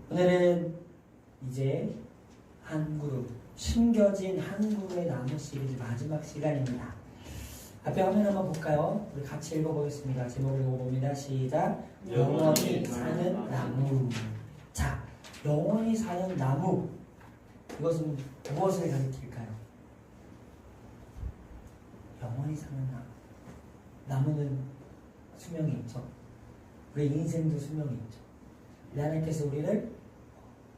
오늘은 이제 한 그룹, 숨겨진 한 그룹의 나무 시리즈 마지막 시간입니다. 앞에 화면 한번 볼까요? 우리 같이 읽어보겠습니다. 제목을 읽어봅니다. 시작. 영원히 사는 나무. 자, 영원히 사는 나무. 이것은 무엇을 가리킬까요? 영원히 사는 나무. 나무는 수명이 있죠. 우리 인생도 수명이 있죠. 하나님께서 우리를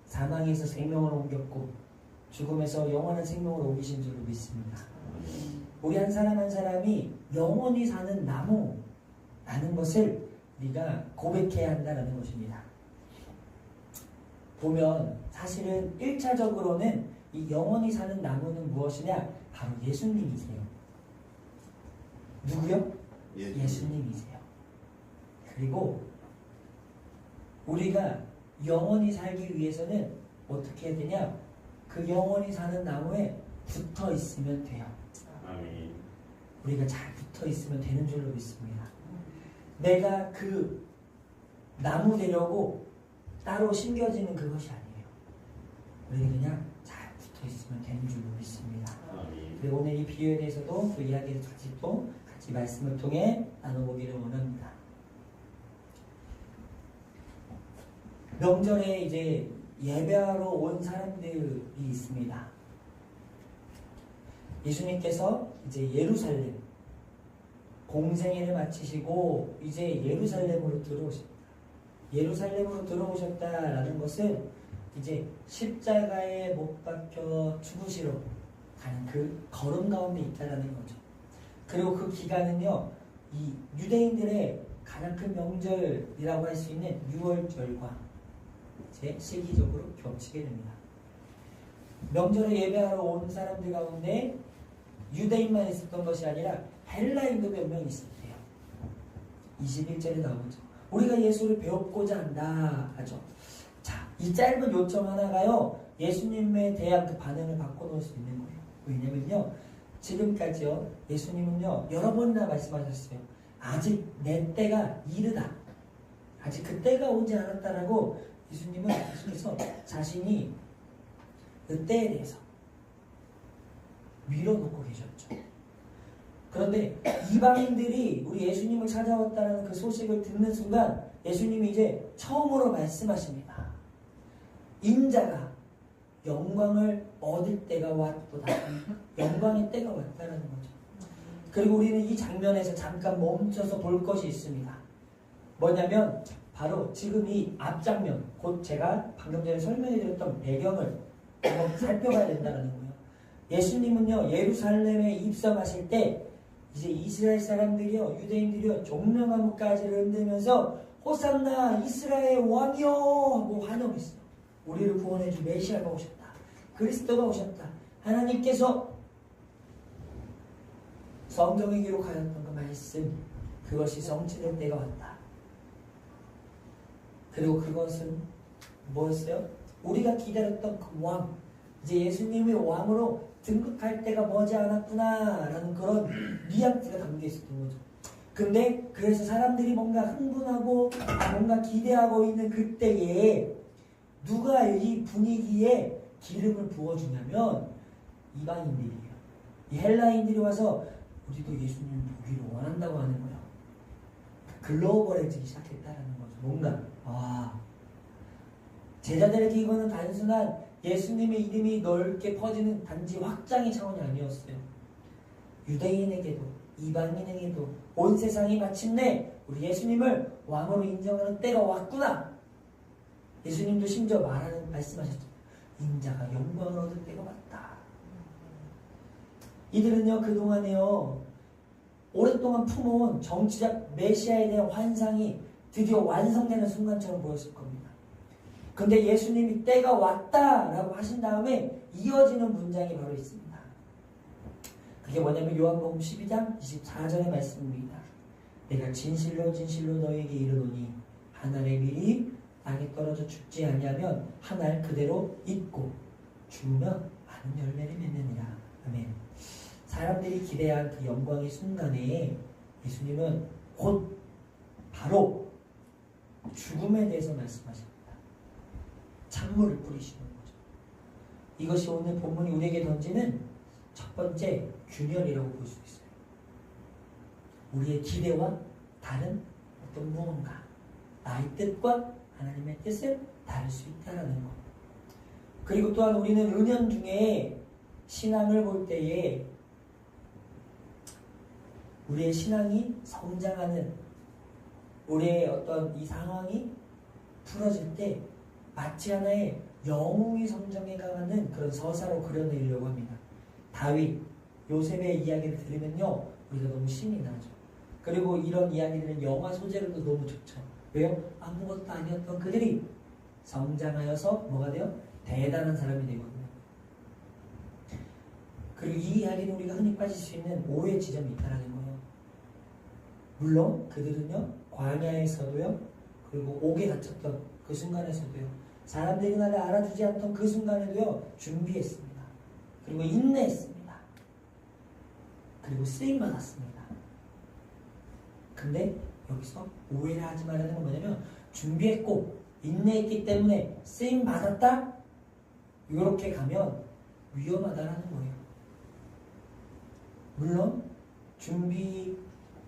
사망에서 생명으로 옮겼고 죽음에서 영원한 생명으로 옮기신 줄로 믿습니다. 우리 한 사람 한 사람이 영원히 사는 나무라는 것을 우리가 고백해야 한다는 것입니다. 보면 사실은 1차적으로는 이 영원히 사는 나무는 무엇이냐? 바로 예수님이세요. 누구요? 예수님이세요. 그리고 우리가 영원히 살기 위해서는 어떻게 해야 되냐? 그 영원히 사는 나무에 붙어 있으면 돼요. 아멘. 우리가 잘 붙어 있으면 되는 줄로 믿습니다. 내가 그 나무 되려고 따로 심겨지는 그것이 아니에요. 우리는 그냥 잘 붙어 있으면 되는 줄로 믿습니다. 아멘. 그리고 오늘 이 비유에 대해서도 그 이야기를 같이 말씀을 통해 나눠보기를 원합니다. 명절에 이제 예배하러 온 사람들이 있습니다. 예수님께서 이제 예루살렘 공생애를 마치시고 이제 예루살렘으로 들어오십니다. 예루살렘으로 들어오셨다라는 것은 이제 십자가에 못 박혀 죽으시러 가는 그 걸음 가운데 있다라는 거죠. 그리고 그 기간은요, 이 유대인들의 가장 큰 명절이라고 할 수 있는 유월절과 시기적으로 겹치게 됩니다. 명절에 예배하러 온 사람들 가운데 유대인만 있었던 것이 아니라 헬라인도 몇 명 있었대요. 21절에 나오죠. 우리가 예수를 배웠고자 한다 하죠. 자, 이 짧은 요청 하나가요, 예수님에 대한 그 반응을 바꿔놓을 수 있는 거예요. 왜냐면요, 지금까지요, 예수님은요, 여러 번이나 말씀하셨어요. 아직 내 때가 이르다. 아직 그 때가 오지 않았다라고 예수님께서 자신이 그 때에 대해서 밀어놓고 계셨죠. 그런데 이방인들이 우리 예수님을 찾아왔다는 그 소식을 듣는 순간 예수님이 이제 처음으로 말씀하십니다. 인자가 영광을 얻을 때가 왔도다. 영광의 때가 왔다는 거죠. 그리고 우리는 이 장면에서 잠깐 멈춰서 볼 것이 있습니다. 뭐냐면 바로 지금 이 앞장면, 곧 제가 방금 전에 설명해드렸던 배경을 한번 살펴봐야 된다는 거예요. 예수님은요, 예루살렘에 입성하실 때 이제 이스라엘 사람들이요, 유대인들이요, 종려나무가지를 흔들면서 호산나 이스라엘 왕이여 하고 환영했어요. 우리를 구원해줄 메시아가 오셨다. 그리스도가 오셨다. 하나님께서 성경에 기록하였던 그 말씀, 그것이 성취될 때가 왔다. 그리고 그것은 뭐였어요? 우리가 기다렸던 그 왕, 이제 예수님이 왕으로 등극할 때가 머지 않았구나 라는 그런 뉘앙스가 담겨 있었던 거죠. 근데 그래서 사람들이 뭔가 흥분하고 뭔가 기대하고 있는 그때에 누가 이 분위기에 기름을 부어주냐면 이방인들이에요. 이 헬라인들이 와서 우리도 예수님 보기를 원한다고 하는 거예요. 글로벌해지기 시작했다라는 거죠. 뭔가 제자들에게 이거는 단순한 예수님의 이름이 넓게 퍼지는 단지 확장의 차원이 아니었어요. 유대인에게도 이방인에게도 온 세상이 마침내 우리 예수님을 왕으로 인정하는 때가 왔구나. 예수님도 심지어 말씀하셨죠. 인자가 영광을 얻을 때가 왔다. 이들은요, 그동안에요, 오랫동안 품어온 정치적 메시아에 대한 환상이 드디어 완성되는 순간처럼 보였을 겁니다. 근데 예수님이 때가 왔다라고 하신 다음에 이어지는 문장이 바로 있습니다. 그게 뭐냐면 요한복음 12장 24절의 말씀입니다. 내가 진실로 진실로 너에게 이르노니 한 알의 밀이 땅에 떨어져 죽지 아니하면 한 알 그대로 있고 죽으면 많은 열매를 맺느니라. 아멘. 사람들이 기대한 그 영광의 순간에 예수님은 곧 바로 죽음에 대해서 말씀하십니다. 만물을 뿌리시는 거죠. 이것이 오늘 본문이 우리에게 던지는 첫 번째 균열이라고 볼 수 있어요. 우리의 기대와 다른 어떤 무언가, 나의 뜻과 하나님의 뜻을 다를 수 있다는 것. 그리고 또한 우리는 은연중에 신앙을 볼 때에 우리의 신앙이 성장하는, 우리의 어떤 이 상황이 풀어질 때 마치 하나의 영웅이 성장해가는 그런 서사로 그려내려고 합니다. 다윗, 요셉의 이야기를 들으면요, 우리가 너무 신이 나죠. 그리고 이런 이야기들은 영화 소재로도 너무 좋죠. 왜요? 아무것도 아니었던 그들이 성장하여서 뭐가 돼요? 대단한 사람이 되거든요. 그리고 이 이야기는 우리가 흔히 빠질 수 있는 오해 지점이 있다는 거예요. 물론 그들은요, 광야에서도요, 그리고 옥에 갇혔던 그 순간에서도요, 사람들이 나를 알아주지 않던 그 순간에도요, 준비했습니다. 그리고 인내했습니다. 그리고 쓰임받았습니다. 근데 여기서 오해를 하지 말라는 건 뭐냐면, 준비했고 인내했기 때문에 쓰임받았다? 이렇게 가면 위험하다라는 거예요. 물론 준비,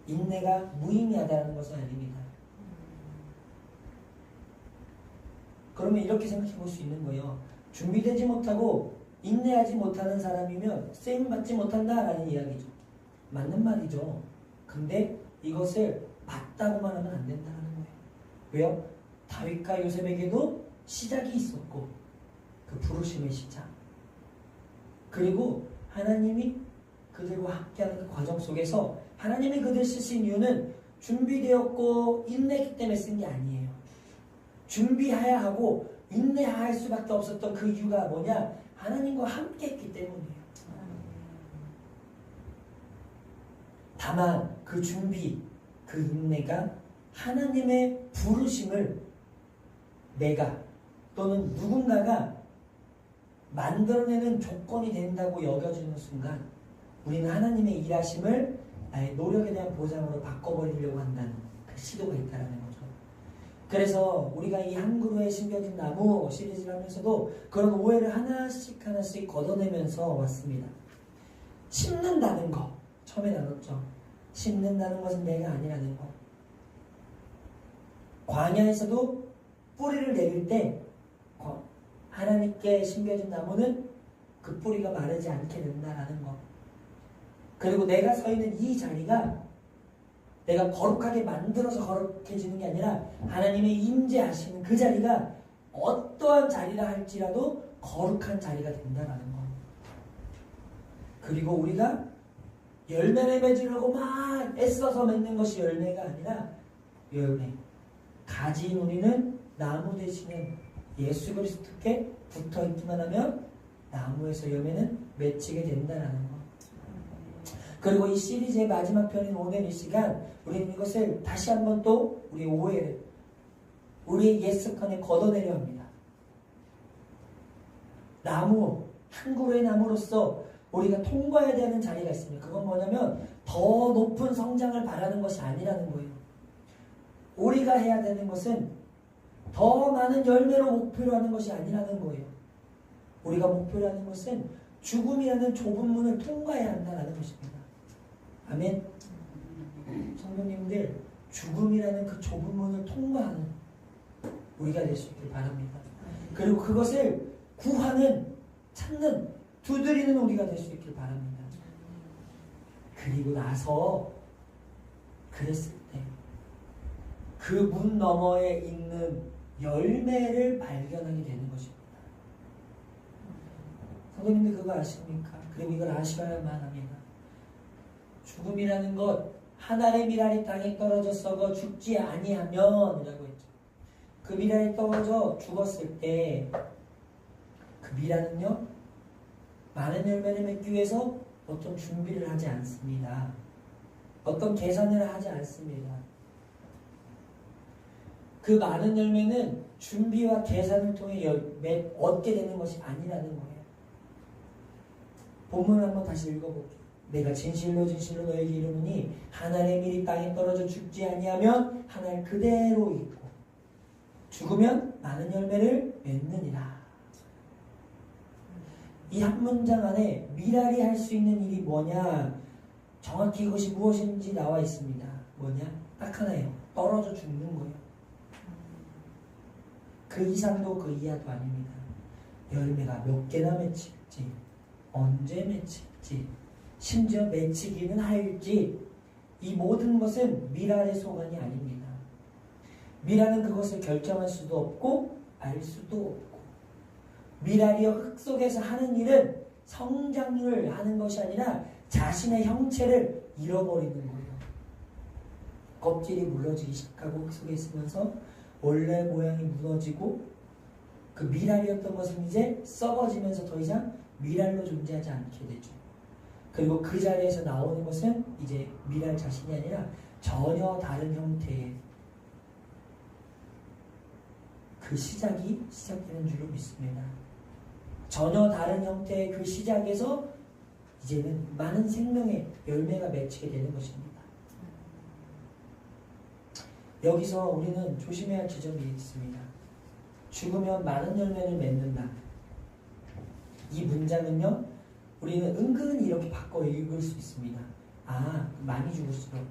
인내가 무의미하다는 것은 아닙니다. 그러면 이렇게 생각해 볼 수 있는 거예요. 준비되지 못하고 인내하지 못하는 사람이면 쓰임받지 못한다라는 이야기죠. 맞는 말이죠. 근데 이것을 맞다고만 하면 안 된다는 거예요. 왜요? 다윗과 요셉에게도 시작이 있었고, 그 부르심의 시작, 그리고 하나님이 그들과 함께하는 그 과정 속에서 하나님이 그들 쓰신 이유는 준비되었고 인내했기 때문에 쓴 게 아니에요. 준비해야 하고 인내해야 할 수밖에 없었던 그 이유가 뭐냐? 하나님과 함께 했기 때문이에요. 다만 그 준비, 그 인내가 하나님의 부르심을 내가 또는 누군가가 만들어내는 조건이 된다고 여겨지는 순간 우리는 하나님의 일하심을 나의 노력에 대한 보상으로 바꿔버리려고 한다는 그 시도가 있다는 거죠. 그래서 우리가 이 한 그루의 심겨진 나무 시리즈를 하면서도 그런 오해를 하나씩 하나씩 걷어내면서 왔습니다. 심는다는 거, 처음에 나눴죠. 심는다는 것은 내가 아니라는 거. 광야에서도 뿌리를 내릴 때 하나님께 심겨진 나무는 그 뿌리가 마르지 않게 된다라는 거. 그리고 내가 서 있는 이 자리가 내가 거룩하게 만들어서 거룩해지는 게 아니라 하나님의 임재하시는 그 자리가 어떠한 자리라 할지라도 거룩한 자리가 된다라는 거. 그리고 우리가 열매를 맺으려고 막 애써서 맺는 것이 열매가 아니라 열매. 가지인 우리는 나무 대신에 예수 그리스도께 붙어있기만 하면 나무에서 열매는 맺히게 된다라는 거. 그리고 이 시리즈의 마지막 편인 오늘 이 시간 우리는 이것을 다시 한번 또 우리의 오해를, 우리의 옛 습관에 걷어내려 합니다. 나무, 한 그루의 나무로서 우리가 통과해야 되는 자리가 있습니다. 그건 뭐냐면 더 높은 성장을 바라는 것이 아니라는 거예요. 우리가 해야 되는 것은 더 많은 열매로 목표로 하는 것이 아니라는 거예요. 우리가 목표로 하는 것은 죽음이라는 좁은 문을 통과해야 한다는 것입니다. 아멘. 성도님들, 죽음이라는 그 좁은 문을 통과하는 우리가 될 수 있길 바랍니다. 그리고 그것을 구하는, 찾는, 두드리는 우리가 될 수 있길 바랍니다. 그리고 나서 그랬을 때 그 문 너머에 있는 열매를 발견하게 되는 것입니다. 성도님들 그거 아십니까? 그리고 이걸 아셔야만 합니다. 죽음이라는 것, 한 알의 미랄이 땅에 떨어져 썩어 죽지 아니하면 이라고 했죠. 그 미랄이 떨어져 죽었을 때 그 미랄은요, 많은 열매를 맺기 위해서 어떤 준비를 하지 않습니다. 어떤 계산을 하지 않습니다. 그 많은 열매는 준비와 계산을 통해 얻게 되는 것이 아니라는 거예요. 본문을 한번 다시 읽어볼게요. 내가 진실로 진실로 너에게 이르노니 한 알의 밀이 땅에 떨어져 죽지 아니하면 한 알 그대로 있고 죽으면 많은 열매를 맺느니라. 이 한 문장 안에 미랄이 할 수 있는 일이 뭐냐? 정확히 그것이 무엇인지 나와 있습니다. 뭐냐? 딱 하나예요. 떨어져 죽는 거예요. 그 이상도 그 이하도 아닙니다. 열매가 몇 개나 맺힐지, 언제 맺힐지, 심지어 맺히기는 할지, 이 모든 것은 미랄의 소관이 아닙니다. 미랄은 그것을 결정할 수도 없고 알 수도 없고, 미랄이여 흙 속에서 하는 일은 성장을 하는 것이 아니라 자신의 형체를 잃어버리는 거예요. 껍질이 물러지기 시작하고 흙 속에 있으면서 원래 모양이 무너지고, 그 미랄이었던 것은 이제 썩어지면서 더 이상 미랄로 존재하지 않게 되죠. 그리고 그 자리에서 나오는 것은 이제 미랄 자신이 아니라 전혀 다른 형태의 그 시작이 시작되는 줄로 믿습니다. 전혀 다른 형태의 그 시작에서 이제는 많은 생명의 열매가 맺히게 되는 것입니다. 여기서 우리는 조심해야 할 지점이 있습니다. 죽으면 많은 열매를 맺는다. 이 문장은요, 우리는 은근히 이렇게 바꿔 읽을 수 있습니다. 아, 많이 죽을수록,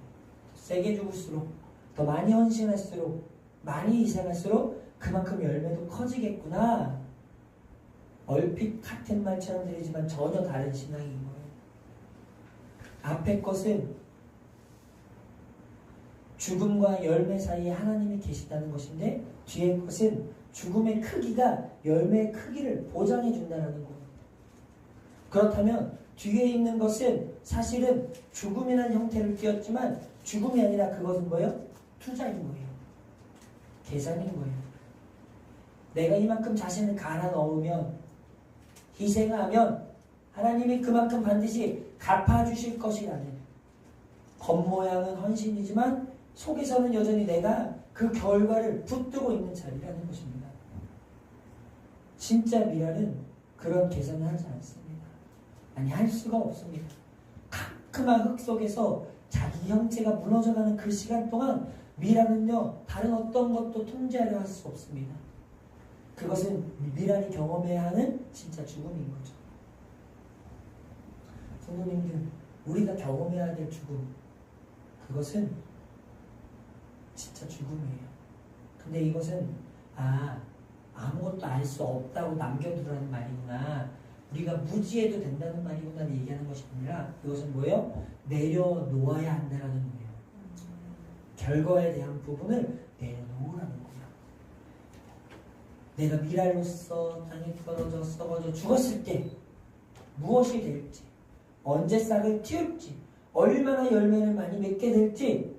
세게 죽을수록, 더 많이 헌신할수록, 많이 희생할수록 그만큼 열매도 커지겠구나. 얼핏 같은 말처럼 들리지만 전혀 다른 신앙인 거예요. 앞에 것은 죽음과 열매 사이에 하나님이 계시다는 것인데, 뒤에 것은 죽음의 크기가 열매의 크기를 보장해 준다는 거예요. 그렇다면 뒤에 있는 것은 사실은 죽음이라는 형태를 띄었지만 죽음이 아니라 그것은 뭐예요? 투자인 거예요. 계산인 거예요. 내가 이만큼 자신을 갈아 넣으면, 희생하면 하나님이 그만큼 반드시 갚아주실 것이라는, 겉모양은 헌신이지만 속에서는 여전히 내가 그 결과를 붙들고 있는 자리라는 것입니다. 진짜 미랄은 그런 계산을 하지 않습니다. 아니, 할 수가 없습니다. 캄캄한 흙 속에서 자기 형체가 무너져가는 그 시간 동안 미랄은요, 다른 어떤 것도 통제하려 할 수 없습니다. 그것은 미랄이 경험해야 하는 진짜 죽음인 거죠. 성도님들, 우리가 경험해야 될 죽음, 그것은 진짜 죽음이에요. 근데 이것은 아무것도 알 수 없다고 남겨두라는 말이구나, 우리가 무지해도 된다는 말이구나 얘기하는 것이 아니라, 이것은 뭐예요? 내려놓아야 한다는 거예요. 결과에 대한 부분을 내려놓으라는 거예요. 내가 미랄로서 땅에 떨어져 썩어져 죽었을 때 무엇이 될지, 언제 싹을 틔울지, 얼마나 열매를 많이 맺게 될지,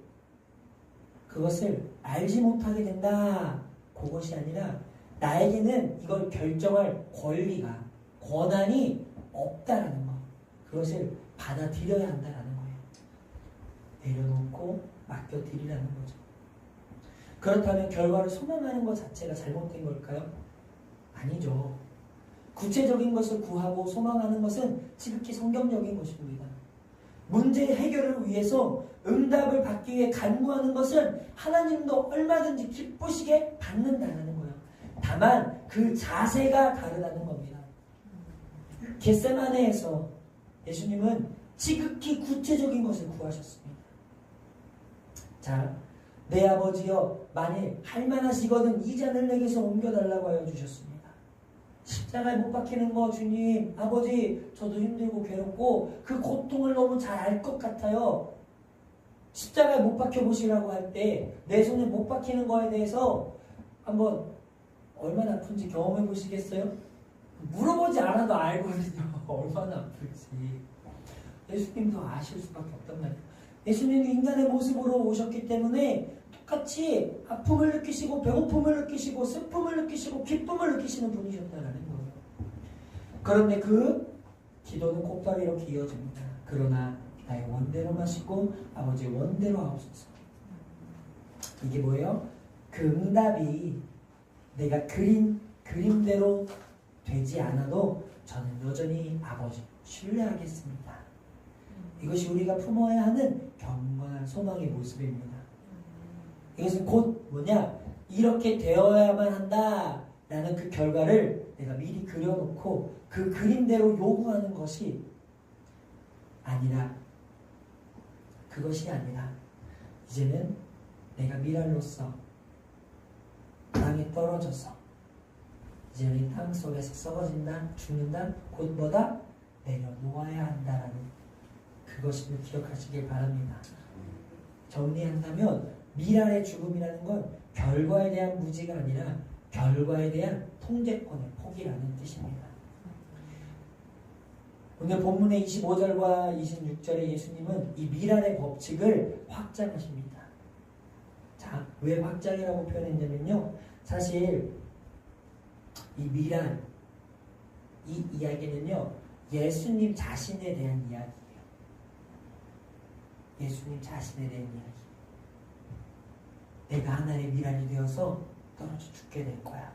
그것을 알지 못하게 된다. 그것이 아니라 나에게는 이걸 결정할 권리가, 권한이 없다라는 것, 그것을 받아들여야 한다라는 거예요. 내려놓고 맡겨드리라는 거죠. 그렇다면 결과를 소망하는 것 자체가 잘못된 걸까요? 아니죠. 구체적인 것을 구하고 소망하는 것은 지극히 성경적인 것입니다. 문제 해결을 위해서 응답을 받기 위해 간구하는 것은 하나님도 얼마든지 기쁘시게 받는다는 거예요. 다만 그 자세가 다르다는 겁니다. 겟세마네에서 예수님은 지극히 구체적인 것을 구하셨습니다. 자, 내 아버지여, 만일 할만하시거든 이 잔을 내게서 옮겨달라고 하여 주셨습니다. 십자가에 못 박히는 거, 주님, 아버지, 저도 힘들고 괴롭고 그 고통을 너무 잘 알 것 같아요. 십자가에 못 박혀보시라고 할 때 내 손에 못 박히는 거에 대해서 한번 얼마나 아픈지 경험해 보시겠어요? 물어보지 않아도 알거든요. 얼마나 아플지. 예수님도 아실 수밖에 없단 말이에요. 예수님이 인간의 모습으로 오셨기 때문에 똑같이 아픔을 느끼시고 배고픔을 느끼시고 슬픔을 느끼시고 기쁨을 느끼시는 분이셨다는 거예요. 그런데 그 기도는 곧바로 이렇게 이어집니다. 그러나 나의 원대로 마시고 아버지의 원대로 하옵소서. 이게 뭐예요? 그 응답이 내가 그린 그림대로 되지 않아도 저는 여전히 아버지 신뢰하겠습니다. 이것이 우리가 품어야 하는 경건한 소망의 모습입니다. 이것은 곧 뭐냐? 이렇게 되어야만 한다라는 그 결과를 내가 미리 그려놓고 그 그림대로 요구하는 것이 아니라, 그것이 아니라 이제는 내가 미랄로서 땅에 떨어져서 이제는 이 땅 속에서 썩어진다, 죽는다, 곧 뭐다? 내려놓아야 한다라는 그것을 기억하시길 바랍니다. 정리한다면 미랄의 죽음이라는 건 결과에 대한 무지가 아니라 결과에 대한 통제권의 포기라는 뜻입니다. 오늘 본문의 25절과 26절에 예수님은 이 미랄의 법칙을 확장하십니다. 자, 왜 확장이라고 표현했냐면요, 사실 이 미랄, 이 이야기는요, 예수님 자신에 대한 이야기예요. 예수님 자신에 대한 이야기. 내가 하나님의 미랄이 되어서 떨어져 죽게 될 거야.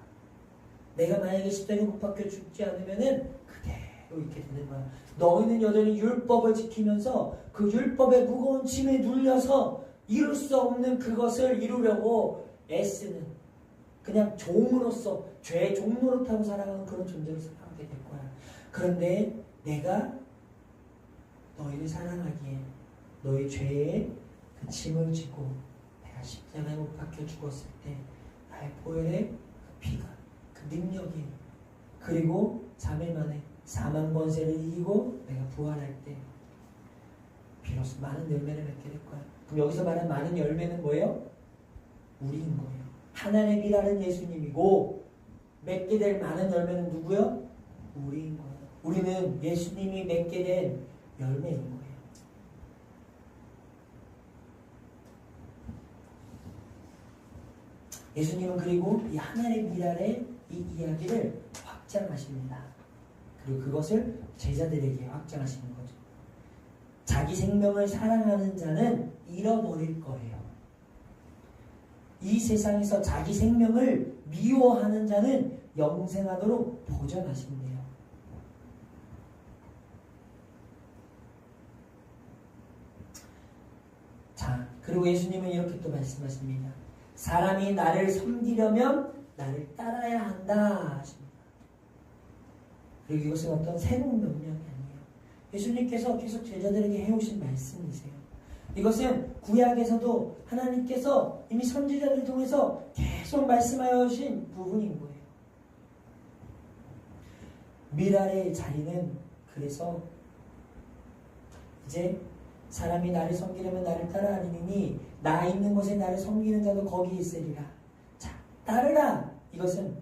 내가 만약에 십자가에 못 박혀 죽지 않으면은 그대로 있게 되는 거야. 너희는 여전히 율법을 지키면서 그 율법의 무거운 짐에 눌려서 이룰 수 없는 그것을 이루려고 애쓰는, 그냥 종으로서 죄의 종노릇하고 살아가는 그런 존재로 살아가게 될 거야. 그런데 내가 너희를 사랑하기에 너희 죄의 그 짐을 지고 내가 십자가에 못 박혀 죽었을 때 나의 보혈의 그 피가, 그 능력이, 그리고 3일 만에 사망 권세를 이기고 내가 부활할 때 비로소 많은 열매를 맺게 될 거야. 그럼 여기서 말하는 많은 열매는 뭐예요? 우리인 거예요. 하나님의 미랄은 예수님이고 맺게 될 많은 열매는 누구요? 우리인 거예요. 우리는 예수님이 맺게 된 열매인 거예요. 예수님은 그리고 이 하나님의 미랄의 이 이야기를 확장하십니다. 그리고 그것을 제자들에게 확장하시는 거죠. 자기 생명을 사랑하는 자는 잃어버릴 거예요. 이 세상에서 자기 생명을 미워하는 자는 영생하도록 보전하신대요. 자, 그리고 예수님은 이렇게 또 말씀하십니다. 사람이 나를 섬기려면 나를 따라야 한다 하십니다. 그리고 이것은 어떤 새로운 명령이 아니에요. 예수님께서 계속 제자들에게 해오신 말씀이세요. 이것은 구약에서도 하나님께서 이미 선지자들을 통해서 계속 말씀하여 오신 부분인 거예요. 미랄의 자리는 그래서 이제 사람이 나를 섬기려면 나를 따라하리니 나 있는 곳에 나를 섬기는 자도 거기 있으리라. 자, 따르라. 이것은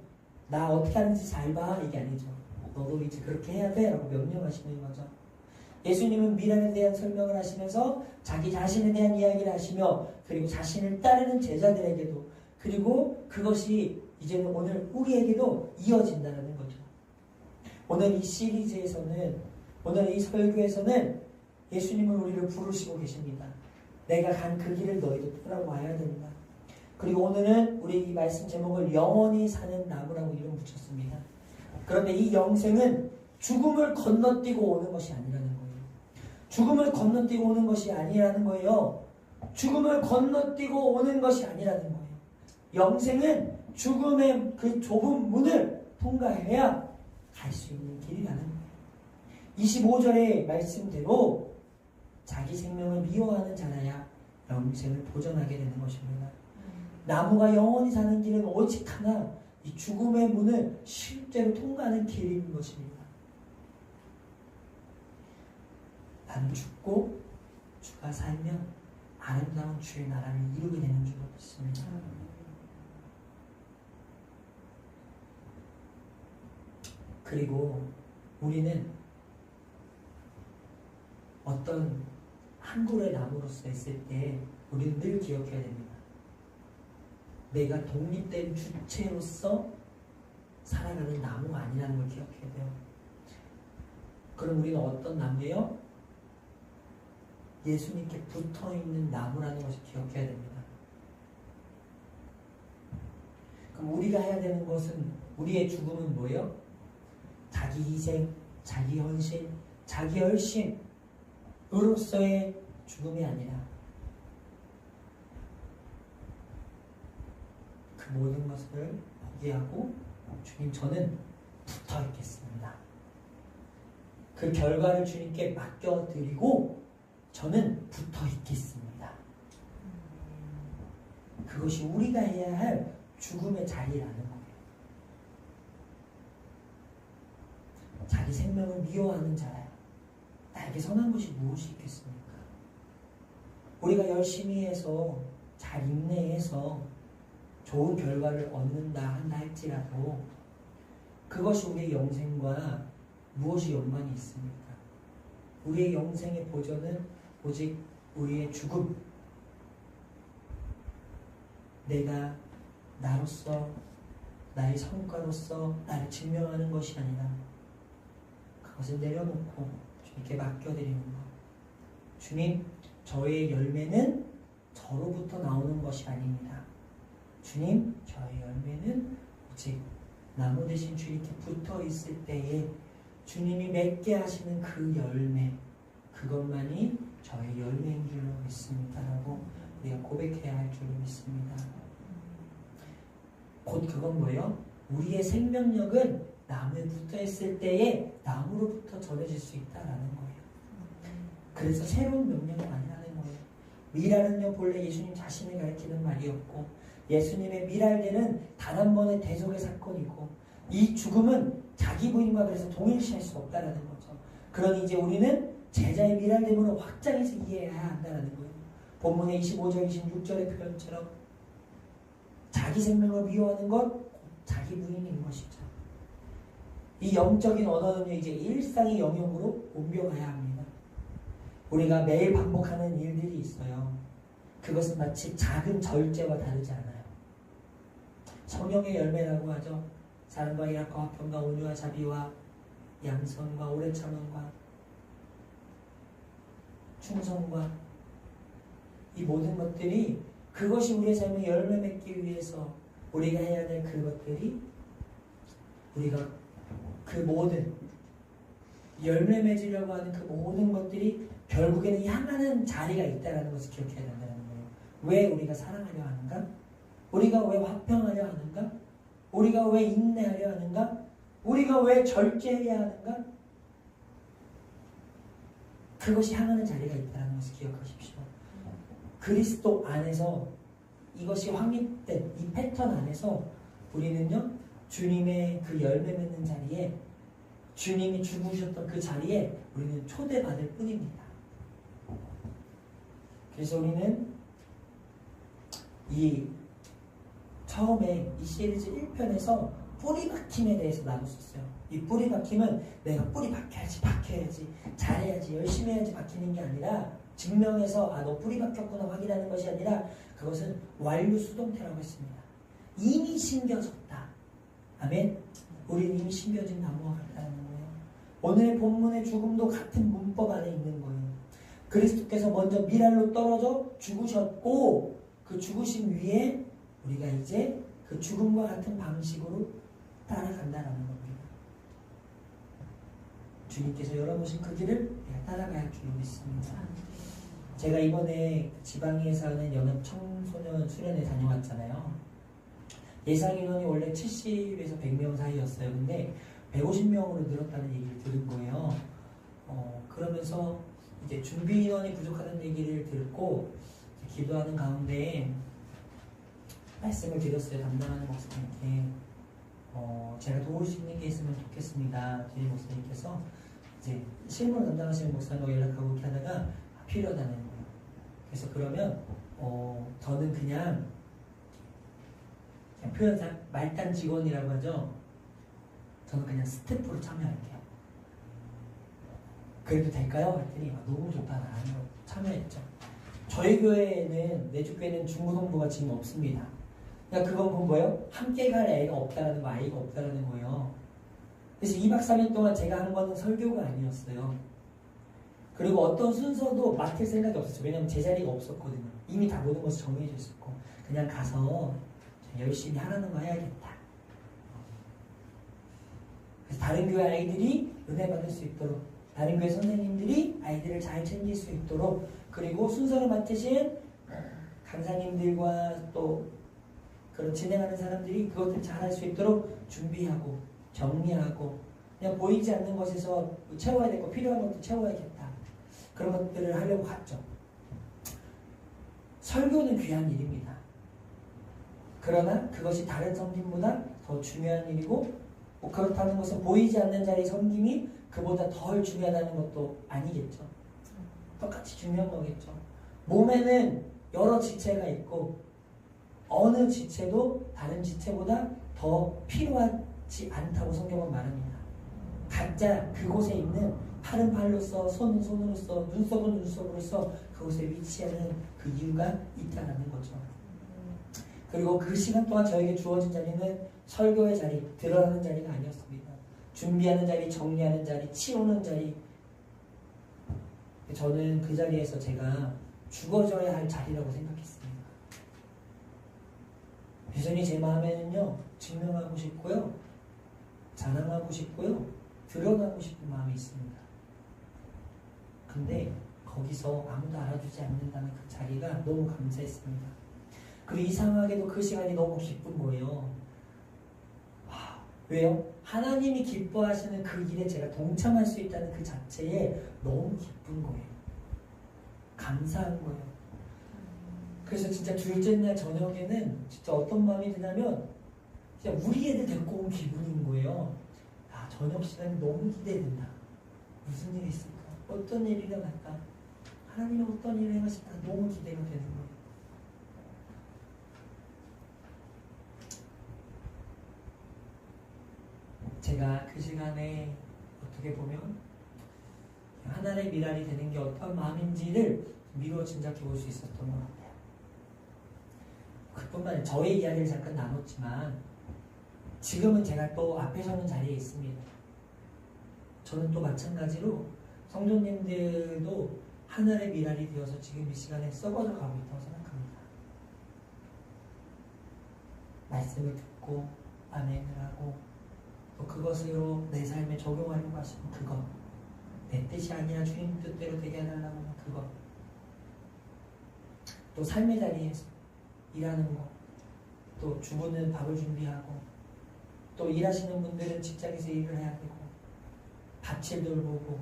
나 어떻게 하는지 잘 봐. 이게 아니죠. 너도 이제 그렇게 해야 돼 라고 명령하시는 거죠. 예수님은 미랄에 대한 설명을 하시면서 자기 자신에 대한 이야기를 하시며, 그리고 자신을 따르는 제자들에게도, 그리고 그것이 이제는 오늘 우리에게도 이어진다는 거죠. 오늘 이 시리즈에서는, 오늘 이 설교에서는 예수님은 우리를 부르시고 계십니다. 내가 간 그 길을 너희도 따라와야 된다. 그리고 오늘은 우리 이 말씀 제목을 영원히 사는 나무라고 이름 붙였습니다. 그런데 이 영생은 죽음을 건너뛰고 오는 것이 아니라는 거예요. 죽음을 건너뛰고 오는 것이 아니라는 거예요. 죽음을 건너뛰고 오는 것이 아니라는 거예요. 영생은 죽음의 그 좁은 문을 통과해야 갈 수 있는 길이라는 거예요. 25절의 말씀대로 자기 생명을 미워하는 자라야 영생을 보전하게 되는 것입니다. 나무가 영원히 사는 길은 오직 하나, 이 죽음의 문을 실제로 통과하는 길인 것입니다. 나는 죽고 주가 살면 아름다운 주의 나라를 이루게 되는 줄로 믿습니다. 그리고 우리는 어떤 한 그루의 나무로서 있을 때 우리는 늘 기억해야 됩니다. 내가 독립된 주체로서 살아가는 나무가 아니라는 걸 기억해야 돼요. 그럼 우리는 어떤 나무예요? 예수님께 붙어있는 나무라는 것을 기억해야 됩니다. 그럼 우리가 해야 되는 것은, 우리의 죽음은 뭐예요? 자기 희생, 자기 헌신, 자기 열심으로서의 죽음이 아니라 그 그 모든 것을 포기하고 주님 저는 붙어 있겠습니다. 그 결과를 주님께 맡겨드리고 저는 붙어 있겠습니다. 그것이 우리가 해야 할 죽음의 자리라는 거예요. 자기 생명을 미워하는 자라요. 나에게 선한 것이 무엇이 있겠습니까? 우리가 열심히 해서 잘 인내해서 좋은 결과를 얻는다 한다 할지라도 그것이 우리의 영생과 무엇이 연관이 있습니까? 우리의 영생의 보전은 오직 우리의 죽음, 내가 나로서 나의 성과로서 나를 증명하는 것이 아니라 그것을 내려놓고 주님께 맡겨드리는 것. 주님, 저의 열매는 저로부터 나오는 것이 아닙니다. 주님, 저의 열매는 오직 나무 대신 주님께 붙어 있을 때에 주님이 맺게 하시는 그 열매, 그것만이 저의 열매인 줄로 믿습니다라고 우리가 고백해야 할 줄로 믿습니다. 곧 그건 뭐예요? 우리의 생명력은 나무에 붙어 있을 때에 나무로부터 전해질 수 있다라는 거예요. 그래서 새로운 명령이 아니라는 거예요. 미랄은요 본래 예수님 자신을 가리키는 말이었고 예수님의 미랄되는 단 한 번의 대속의 사건이고 이 죽음은 자기 부인과 그래서 동일시할 수 없다라는 거죠. 그러니 이제 우리는 제자의 미랄됨으로 확장해서 이해해야 한다는 거예요. 본문의 25절, 26절의 표현처럼 자기 생명을 미워하는 것, 자기 부인인 것이죠. 이 영적인 언어는요, 이제 일상의 영역으로 옮겨가야 합니다. 우리가 매일 반복하는 일들이 있어요. 그것은 마치 작은 절제와 다르지 않아요. 성령의 열매라고 하죠. 사랑과 희락과 화평과 온유와 자비와 양선과 오래 참음과 충성과 이 모든 것들이 그것이 우리의 삶에 열매 맺기 위해서 우리가 해야 될 그것들이 우리가 그 모든 열매 맺으려고 하는 그 모든 것들이 결국에는 향하는 자리가 있다는 것을 기억해야 된다는 거예요. 왜 우리가 사랑하려 하는가? 우리가 왜 화평하려 하는가? 우리가 왜 인내하려 하는가? 우리가 왜 절제해야 하는가? 그것이 향하는 자리가 있다는 것을 기억하십시오. 그리스도 안에서 이것이 확립된 이 패턴 안에서 우리는요 주님의 그 열매 맺는 자리에 주님이 죽으셨던 그 자리에 우리는 초대받을 뿐입니다. 그래서 우리는 이 처음에 이 시리즈 1편에서 뿌리 박힘에 대해서 나눴었어요. 이 뿌리 박힘은 내가 뿌리 박혀야지 잘해야지 열심히 해야지 박히는 게 아니라 증명해서 너 뿌리 박혔구나 확인하는 것이 아니라 그것은 완료 수동태라고 했습니다. 이미 심겨졌다. 아멘. 우리는 이미 심겨진 나무와 같다는 거예요. 오늘의 본문의 죽음도 같은 문법 안에 있는 거예요. 그리스도께서 먼저 미랄로 떨어져 죽으셨고 그 죽으신 위에 우리가 이제 그 죽음과 같은 방식으로 따라간다는 겁니다. 주님께서 열어놓으신 그 길을 내가 따라가야 할 줄로 믿습니다. 제가 이번에 지방에 사는 연합 청소년 수련회 다녀왔잖아요. 예상 인원이 원래 70에서 100명 사이였어요. 근데 150명으로 늘었다는 얘기를 들은 거예요. 그러면서 이제 준비 인원이 부족하다는 얘기를 듣고 기도하는 가운데 말씀을 드렸어요. 담당하는 목사님께 제가 도울 수 있는 게 있으면 좋겠습니다. 저희 목사님께서 이제 실무를 담당하시는 목사님과 연락하고 이렇게 하다가 필요하다는 거예요. 그래서 그러면 저는 그냥 표현상 말단 직원이라고 하죠. 저는 그냥 스태프로 참여할게요. 그래도 될까요? 했더니 너무 좋다. 나는 참여했죠. 저희 교회에는 내주 교회는 중고등부가 지금 없습니다. 그러니까 그건 뭐예요? 함께 갈 애가 없다라는 거, 아이가 없다라는 거예요. 그래서 2박 3일 동안 제가 한 거는 설교가 아니었어요. 그리고 어떤 순서도 맡을 생각이 없었어요. 왜냐면 제 자리가 없었거든요. 이미 다 모든 것이 정해져 있었고 그냥 가서 열심히 하라는 거 해야겠다. 그래서 다른 교회 아이들이 은혜 받을 수 있도록 다른 교회 선생님들이 아이들을 잘 챙길 수 있도록 그리고 순서를 맡으신 강사님들과 또 그 그런 진행하는 사람들이 그것들을 잘 할 수 있도록 준비하고 정리하고 그냥 보이지 않는 것에서 채워야 될 거 필요한 것도 채워야겠다. 그런 것들을 하려고 갔죠. 설교는 귀한 일입니다. 그러나 그것이 다른 섬김보다 더 중요한 일이고 그렇다는 것은 보이지 않는 자리 섬김이 그보다 덜 중요하다는 것도 아니겠죠. 똑같이 중요한 거겠죠. 몸에는 여러 지체가 있고 어느 지체도 다른 지체보다 더 필요하지 않다고 성경은 말합니다. 각자 그곳에 있는 팔은 팔로서, 손은 손으로서, 눈썹은 눈썹으로서 그곳에 위치하는 그 이유가 있다는 거죠. 그리고 그 시간 동안 저에게 주어진 자리는 설교의 자리, 드러나는 자리가 아니었습니다. 준비하는 자리, 정리하는 자리, 치우는 자리. 저는 그 자리에서 제가 죽어져야 할 자리라고 생각했습니다. 여전히 제 마음에는요, 증명하고 싶고요, 자랑하고 싶고요, 드러나고 싶은 마음이 있습니다. 근데 거기서 아무도 알아주지 않는다는 그 자리가 너무 감사했습니다. 그리고 이상하게도 그 시간이 너무 기쁜 거예요. 왜요? 하나님이 기뻐하시는 그 일에 제가 동참할 수 있다는 그 자체에 너무 기쁜 거예요. 감사한 거예요. 그래서 진짜 둘째 날 저녁에는 진짜 어떤 마음이 드냐면 진짜 우리 애들 데리고 온 기분인 거예요. 아, 저녁 시간이 너무 기대된다. 무슨 일이 있을까? 어떤 일이 일어날까? 하나님이 어떤 일을 행하실까? 너무 기대가 되는 거예요. 제가 그 시간에 어떻게 보면 하나님의 미랄이 되는 게 어떤 마음인지를 미루어 짐작해 볼 수 있었던 것 같아요. 그뿐만 아니라 저의 이야기를 잠깐 나눴지만 지금은 제가 또 앞에 서는 자리에 있습니다. 저는 또 마찬가지로 성도님들도 하늘의 미랄이 되어서 지금 이 시간에 썩어져 가고 있다고 생각합니다. 말씀을 듣고 아멘을 하고 또 그것으로 내 삶에 적용하려고 하시는 그것, 내 뜻이 아니라 주님 뜻대로 되게 해달라고 하는 그것, 또 삶의 자리에서 일하는 것, 또 주부는 밥을 준비하고 또 일하시는 분들은 직장에서 일을 해야 되고 밭을 돌보고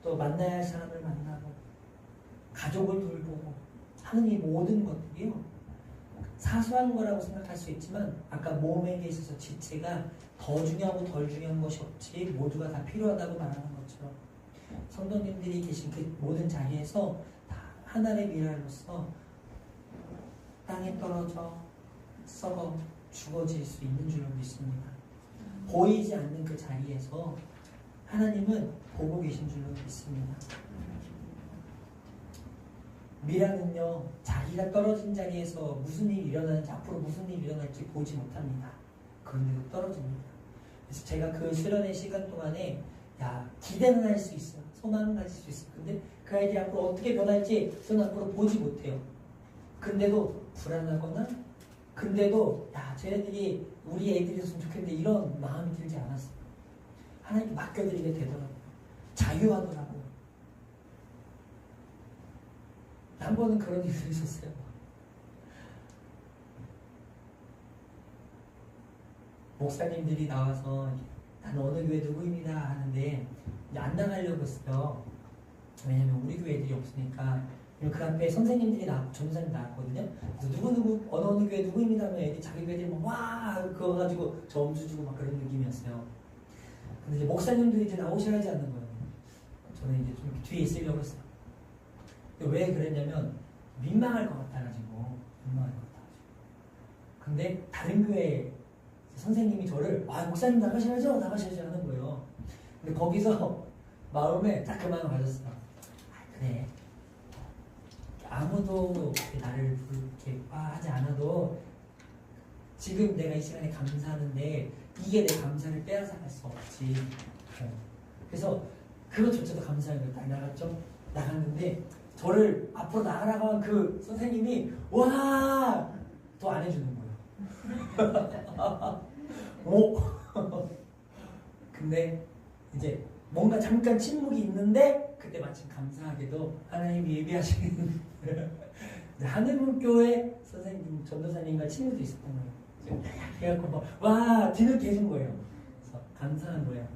또 만나야 할 사람을 만나고 가족을 돌보고 하는 이 모든 것들이요, 사소한 거라고 생각할 수 있지만 아까 몸에게 있어서 지체가 더 중요하고 덜 중요한 것이 없이 모두가 다 필요하다고 말하는 것처럼 성도님들이 계신 그 모든 자리에서 다 하나의 미랄로서 땅에 떨어져 썩어 죽어질 수 있는 줄로 믿습니다. 보이지 않는 그 자리에서 하나님은 보고 계신 줄로 믿습니다. 미랄은요, 자기가 떨어진 자리에서 무슨 일이 일어나는지, 앞으로 무슨 일이 일어날지 보지 못합니다. 그런데도 떨어집니다. 그래서 제가 그 수련의 시간 동안에 기대는 할 수 있어요. 소망은 가질 수 있어요. 근데 그 아이들이 앞으로 어떻게 변할지 저는 앞으로 보지 못해요. 근데도 불안하거나 근데도 쟤네들이 우리 애들이었으면 좋겠는데 이런 마음이 들지 않았어요. 하나님께 맡겨드리게 되더라고요. 자유하더라고요. 한 번은 그런 일이 있었어요. 목사님들이 나와서 나는 어느 교회 누구입니다 하는데 안 나가려고 했어요. 왜냐면 우리 교회 애들이 없으니까. 그 앞에 선생님들이 나왔고 전도사님 나왔거든요. 그래서 누구 어느 교회 누구입니다 하면 애들이 자기 교회들이 막 와 그거 가지고 점수 주고 막 그런 느낌이었어요. 근데 이제 목사님들이 이제 나오셔야지 하는 거예요. 저는 이제 좀 뒤에 있으려고 했어요. 왜 그랬냐면 민망할 것 같아가지고. 근데 다른 교회 선생님이 저를 목사님 나가셔야죠 하는 거예요. 근데 거기서 마음에 딱 그 마음을 가졌어요. 그래, 아무도 나를 그렇게 하지 않아도 지금 내가 이 시간에 감사하는데 이게 내 감사를 빼앗아갈 수 없지. 그래서 그것조차도 감사한 거예요. 딱 나갔죠. 나갔는데 저를 앞으로 나가라고 한 그 선생님이 와! 또 안 해주는 거예요. 오! 근데 이제 뭔가 잠깐 침묵이 있는데 그때 마침 감사하게도 하나님이 예비하시는 하늘문교회 선생님, 전도사님과 친구도 있었던 거예요. 그래갖고 와 뒤늦게 해준 거예요. 그래서 감사한 거예요.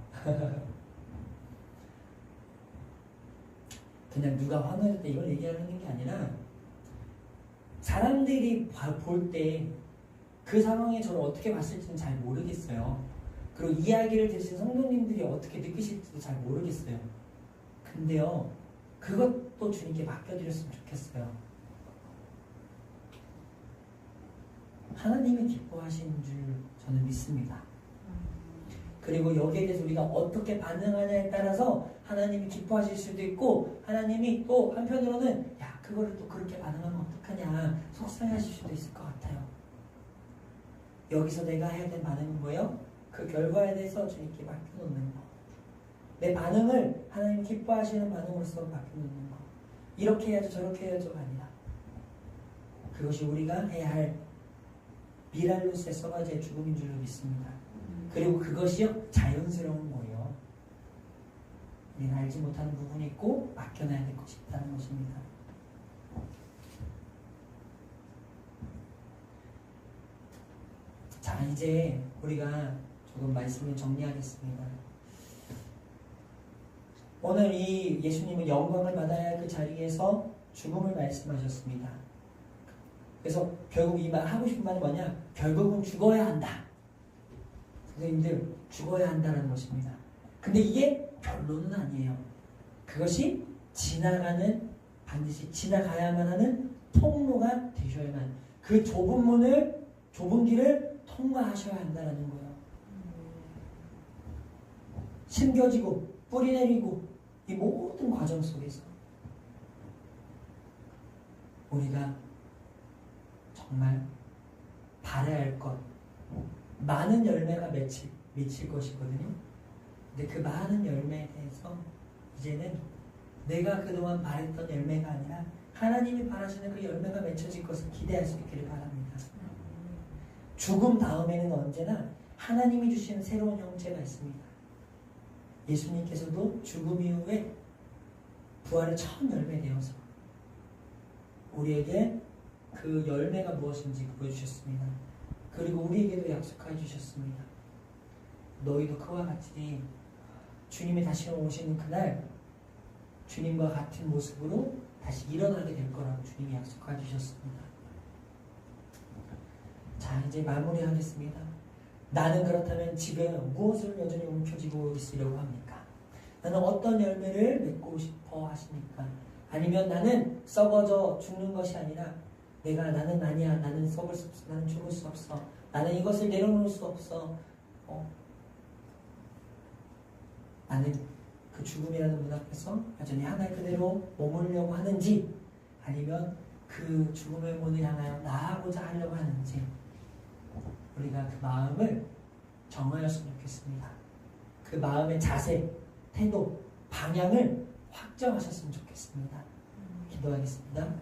그냥 누가 화낼 때 이걸 얘기하는 게 아니라 사람들이 볼 때 그 상황에 저를 어떻게 봤을지는 잘 모르겠어요. 그리고 이야기를 들으신 성도님들이 어떻게 느끼실지도 잘 모르겠어요. 근데요, 그것도 주님께 맡겨드렸으면 좋겠어요. 하나님이 기뻐하시는 줄 저는 믿습니다. 그리고 여기에 대해서 우리가 어떻게 반응하냐에 따라서 하나님이 기뻐하실 수도 있고, 하나님이 또 한편으로는 야 그거를 또 그렇게 반응하면 어떡하냐 속상해하실 수도 있을 것 같아요. 여기서 내가 해야 될 반응은 뭐예요? 그 결과에 대해서 주님께 맡겨놓는 거. 내 반응을 하나님 기뻐하시는 반응으로서 맡겨놓는 거. 이렇게 해야죠 저렇게 해야죠가 아니라 그것이 우리가 해야 할 미랄루스의 썩어질 죽음인 줄로 믿습니다. 그리고 그것이요 자연스러운 거예요. 우리가 알지 못하는 부분이 있고 맡겨놔야 될 것이 있다는 것입니다. 자, 이제 우리가 조금 말씀을 정리하겠습니다. 오늘 이 예수님은 영광을 받아야 할 그 자리에서 죽음을 말씀하셨습니다. 그래서 결국 이 말 하고 싶은 말은 뭐냐? 결국은 죽어야 한다. 선생님들 죽어야 한다는 것입니다. 근데 이게 결론은 아니에요. 그것이 지나가는 반드시 지나가야만 하는 통로가 되셔야만 그 좁은 길을 통과하셔야 한다는 거예요. 심겨지고 뿌리 내리고 이 모든 과정 속에서 우리가 정말 바라야 할 것 많은 열매가 맺힐 것이거든요. 근데 그 많은 열매에 대해서 이제는 내가 그동안 바랬던 열매가 아니라 하나님이 바라시는 그 열매가 맺혀질 것을 기대할 수 있기를 바랍니다. 죽음 다음에는 언제나 하나님이 주시는 새로운 형체가 있습니다. 예수님께서도 죽음 이후에 부활의 첫 열매 되어서 우리에게 그 열매가 무엇인지 보여주셨습니다. 그리고 우리에게도 약속해 주셨습니다. 너희도 그와 같이 주님이 다시 오시는 그날 주님과 같은 모습으로 다시 일어나게 될 거라고 주님이 약속해 주셨습니다. 자, 이제 마무리하겠습니다. 나는 그렇다면 지금 무엇을 여전히 움켜쥐고 있으려고 합니까? 나는 어떤 열매를 맺고 싶어 하십니까? 아니면 나는 썩어져 죽는 것이 아니라 나는 아니야. 나는 썩을 수 없어. 나는 죽을 수 없어. 나는 이것을 내려놓을 수 없어. 나는 그 죽음이라는 문 앞에서 여전히 하나 그대로 머무르려고 하는지 아니면 그 죽음의 문을 향하여 나아가고자 하려고 하는지 우리가 그 마음을 정하였으면 좋겠습니다. 그 마음의 자세, 태도, 방향을 확정하셨으면 좋겠습니다. 기도하겠습니다.